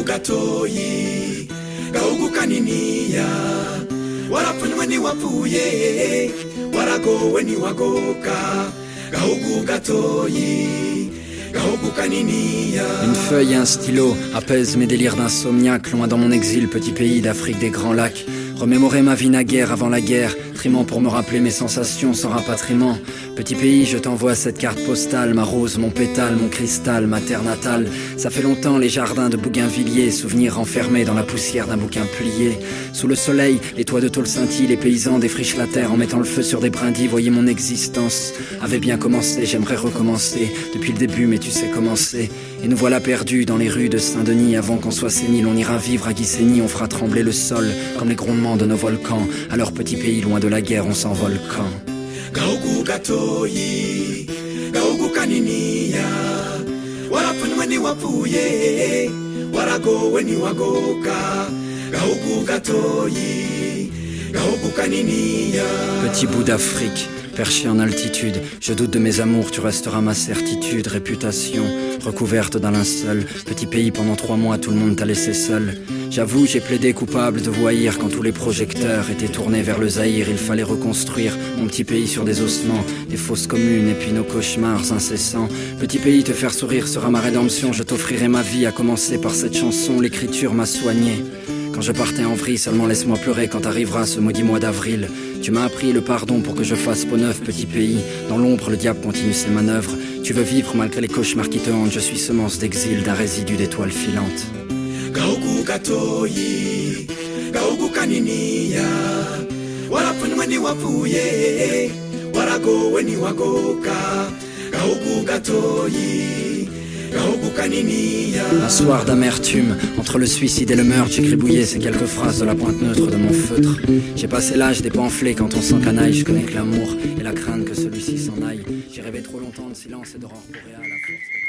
Gahugu gatoyi gahugu kaniniya warapfunywe ntiwapfuye waragowe ntiwagoka gahugu gatoyi gahugu kaniniya. Une feuille et un stylo apaisent mes délires d'insomniaque. Loin dans mon exil, petit pays d'Afrique des grands lacs. Remémorer ma vie naguère avant la guerre, trimant pour me rappeler mes sensations sans rapatriement. Petit pays, je t'envoie cette carte postale, ma rose, mon pétale, mon cristal, ma terre natale. Ça fait longtemps les jardins de Bougainvilliers, souvenirs enfermés dans la poussière d'un bouquin plié. Sous le soleil, les toits de tôle scintillent, les paysans défrichent la terre en mettant le feu sur des brindilles. Voyez mon existence avait bien commencé, j'aimerais recommencer depuis le début, mais tu sais comment c'est. Et nous voilà perdus dans les rues de Saint-Denis. Avant qu'on soit sénile, on ira vivre à Guissény. On fera trembler le sol comme les grondements de nos volcans. À leur petit pays, loin de la guerre, on s'envole quand Gahugu gatoyi gahugu kaniniya warapfunywe ntiwapfuye waragowe ntiwagoka gahugu gatoyi gahugu kaniniya. Petit bout d'Afrique, perché en altitude, je doute de mes amours, tu resteras ma certitude. Réputation recouverte d'un linceul, petit pays pendant 3 mois, tout le monde t'a laissé seul. J'avoue, j'ai plaidé coupable de voyir quand tous les projecteurs étaient tournés vers le Zaïre. Il fallait reconstruire mon petit pays sur des ossements, des fosses communes et puis nos cauchemars incessants. Petit pays, te faire sourire sera ma rédemption, je t'offrirai ma vie, à commencer par cette chanson. L'écriture m'a soigné quand je partais en vrille, seulement laisse-moi pleurer quand arrivera ce maudit mois d'avril. Tu m'as appris le pardon pour que je fasse peau neuve, petit pays. Dans l'ombre, le diable continue ses manœuvres. Tu veux vivre malgré les cauchemars qui te hantent. Je suis semence d'exil d'un résidu d'étoiles filantes. Gahugu gatoyi gahugu kaniniya warapfunywe ntiwapfuye waragowe ntiwagoka gahugu gatoyi gahugu kaniniya. Un soir d'amertume, entre le suicide et le meurtre, j'ai gribouillé ces quelques phrases de la pointe neutre de mon feutre. J'ai passé l'âge des pamphlets quand on s'encanaille. Je connais que l'amour et la crainte que celui-ci s'en aille. J'ai rêvé trop longtemps de silence et d'aurore boréale à force de...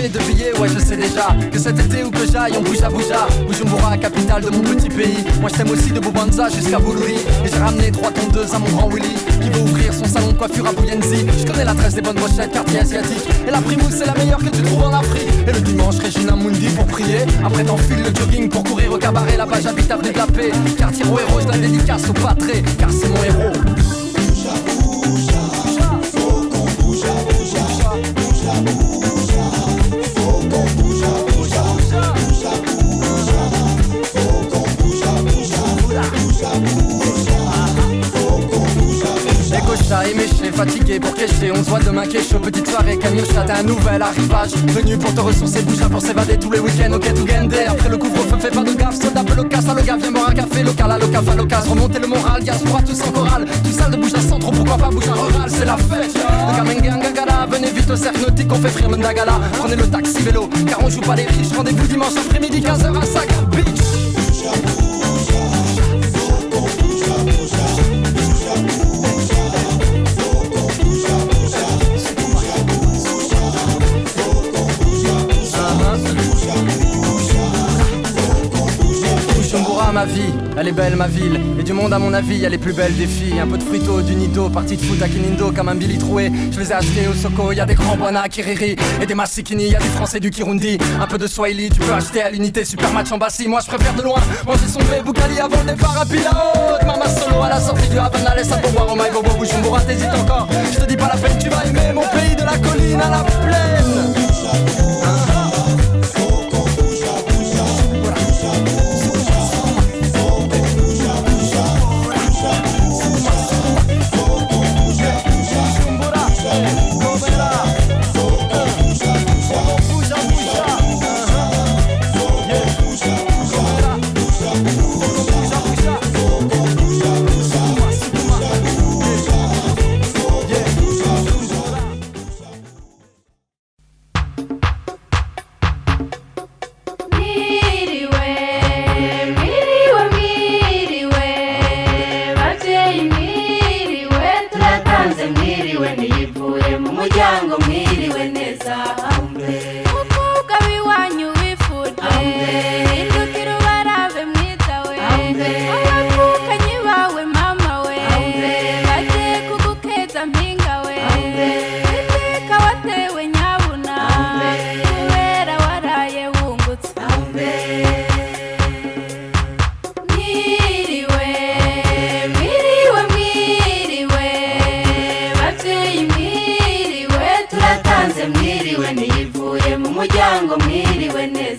De billets, ouais je sais déjà que cet été où que j'aille on bouge à Bujumbura, capitale de mon petit pays. Moi je t'aime aussi de Bubanza jusqu'à Boulouri. Et j'ai ramené 3 tondeuses à mon grand Willy qui veut ouvrir son salon de coiffure à Bouyenzi. Je connais l'adresse des bonnes brochettes, quartier asiatique. Et la primousse c'est la meilleure que tu trouves en Afrique. Et le dimanche Regina Mundi pour prier. Après t'enfiles le jogging pour courir au cabaret. Là-bas j'habite avenue de la Paix. Quartier Rouéro, je la dédicace au Patré car c'est mon héros. Faut qu'on bouge éméché, fatigué pour cacher. On se voit demain Kécho, petite soirée Camiocha. T'as un nouvel arrivage, venu pour te ressourcer. Bouge pour s'évader tous les week-ends au Ketugende. Après le couvre-feu, fais pas de gaffe, soda peu loca. Ça loca, viens boire un café local, à loca, falocas. Remonter le moral, diaspora tous en chorale. Tout sale de bouge à centre, pourquoi pas bouge à rural. C'est la fête, de Kamenga Ngagara. Venez vite au cercle nautique, on fait frire Mendagala. Prenez le taxi vélo, car on joue pas les riches. Rendez-vous dimanche après-midi, 15h à Saga Beach. Ma vie, elle est belle ma ville. Et du monde à mon avis, elle est plus belle des filles. Un peu de frito, du nido, partie de foot à Kinindo comme un Billy Troué. Je les ai achetés au Soko, y'a des grands Bwana à Kiriri. Et des Masikini, y'a du français du Kirundi. Un peu de Swahili, tu peux acheter à l'unité Super Match en Bassi. Moi je préfère de loin manger son blé Bougali avant le départ à Pilao. Mama Solo à la sortie du Havana, laisse un pourboire au My Bobo Bujumbura, t'hésites encore. Je te dis pas la peine, tu vas aimer mon pays de la colline à la plaine.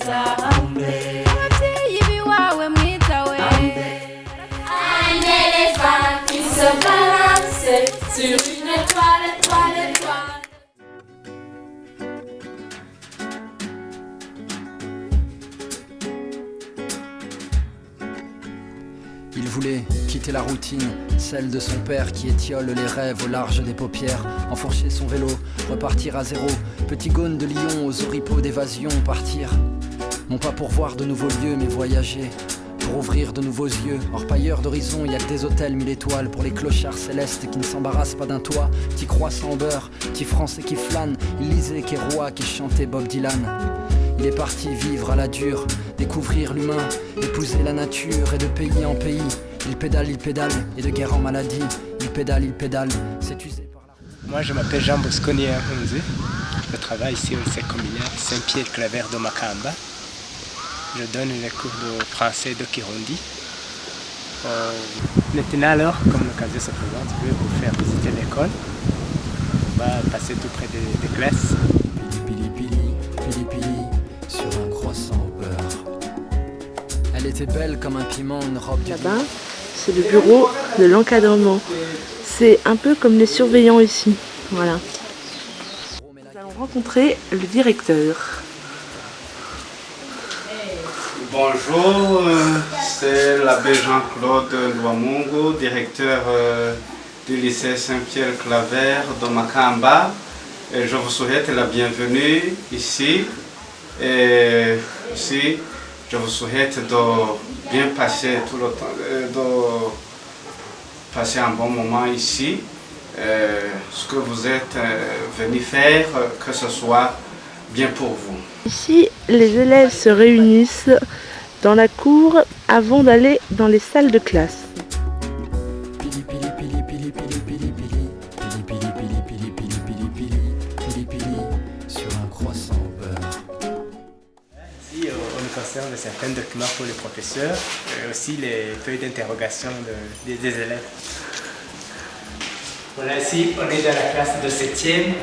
ababyeyi biwawe mwitawe Un éléphant qui se balance sur une étoile, étoile, étoile. Il voulait quitter la routine, celle de son père qui étiole les rêves au large des paupières, enfourcher son vélo, repartir à zéro, petit Gaune de Lyon aux oripeaux d'évasion, partir. Non pas pour voir de nouveaux lieux mais voyager, pour ouvrir de nouveaux yeux. Orpailleur d'horizon, y a que des hôtels 1000 étoiles pour les clochards célestes qui ne s'embarrassent pas d'un toit. Petit croissant au beurre, petit français qui flâne, il lisait Kérois qui chantait Bob Dylan. Il est parti vivre à la dure, découvrir l'humain, épouser la nature et de pays en pays. Il pédale, et de guerre en maladie. Il pédale, c'est usé par la... Moi je m'appelle Jean Bosconi Hunze. Je travaille ici au lycée communal Saint-Pierre-Claver de Makamba. Je donne les cours de français de Kirundi. Maintenant alors, comme l'occasion se présente, je vais vous faire visiter l'école. On va passer tout près des classes. Pili, sur un croissant au beurre. Elle était belle comme un piment, une robe du... Là-bas, c'est le bureau de l'encadrement. C'est un peu comme les surveillants ici. Voilà. Nous allons rencontrer le directeur. Bonjour, c'est l'abbé Jean-Claude Luamungu, directeur du lycée Saint-Pierre-Claver de Makamba. Et je vous souhaite la bienvenue ici. Et aussi, je vous souhaite de bien passer tout le temps, de passer un bon moment ici. Ce que vous êtes venu faire, que ce soit bien pour vous. Ici, les élèves se réunissent dans la cour avant d'aller dans les salles de classe. Sur un croissant au beurre. Ici, on nous concerne certains documents pour les professeurs et aussi les feuilles d'interrogation des élèves. Voilà, ici, on est dans la classe de 7e.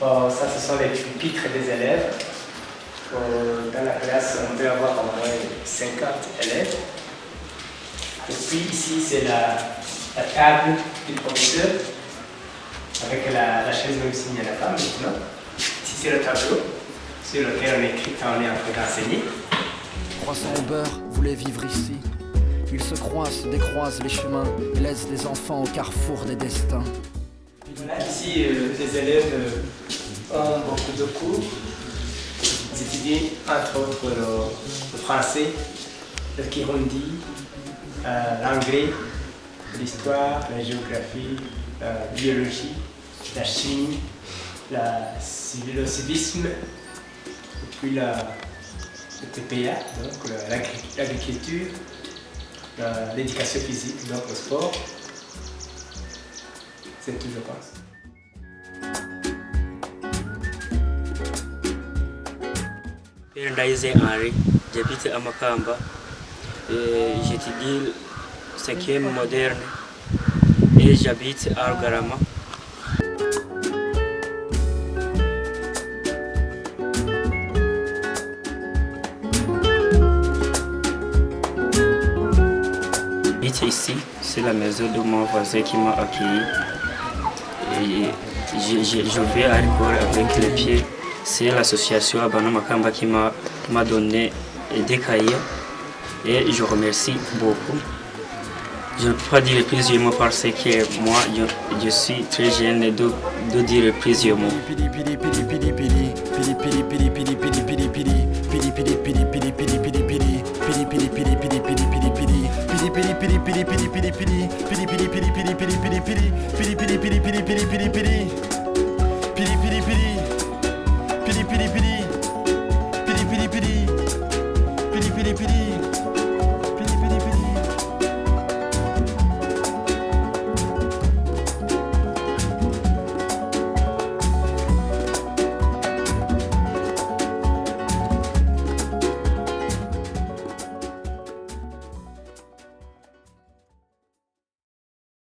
Ça, ce sont les pupitres des élèves. Dans la classe, on peut avoir au moins 50 élèves. Et puis ici, c'est la table du professeur, avec la chaise, même s'il n'y en a pas maintenant. Ici, c'est le tableau sur lequel on écrit quand on est en train d'enseigner. Croissant au beurre voulait vivre ici. Ils se croisent, décroisent les chemins, laissent des enfants au carrefour des destins. Voilà, ici, les élèves ont beaucoup de cours. Ils étudient entre autres le français, le kirundi, l'anglais, l'histoire, la géographie, la biologie, la chimie, le civisme, et puis le TPA, donc l'agriculture, l'éducation physique, donc le sport. C'est tout, je pense. Ndaïse Henri, j'habite à Makamba. J'étudie 5e moderne et j'habite à Ogarama. Ici, c'est la maison de mon voisin qui m'a accueilli. Et je vais à l'école avec les pieds. C'est l'association Abana Makamba qui m'a donné des cahiers et je remercie beaucoup. Je ne peux pas dire plusieurs mots parce que moi je suis très jeune de dire plusieurs mots.